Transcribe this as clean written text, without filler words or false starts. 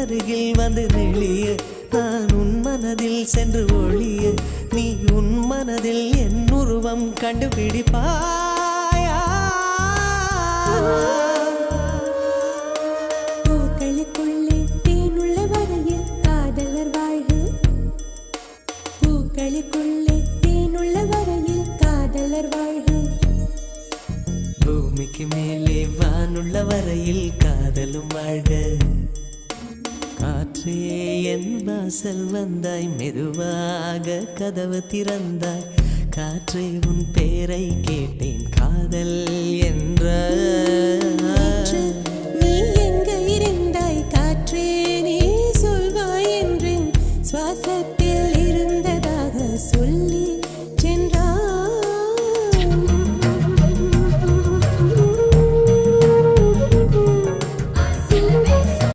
அருகில் வந்து நெளிய நான் உன் மனதில் சென்று ஒளிய நீ உன் மனதில் என் உருவம் கண்டுபிடிப்பாயா பூக்களுக்குள்ளே தேனுள்ள வரையில் காதலர் வாழ்க பூக்களுக்குள்ளே தேனுள்ள வரையில் காதலர் வாழ்க பூமிக்கு மேலே வானுள்ள வரையில் காதலும் வாழ்க காற்றே என் வாசல் வந்தாய் மெதுவாக கதவு திறந்தாய் காற்றே உன் பேரை கேட்டேன் காதல் என்ற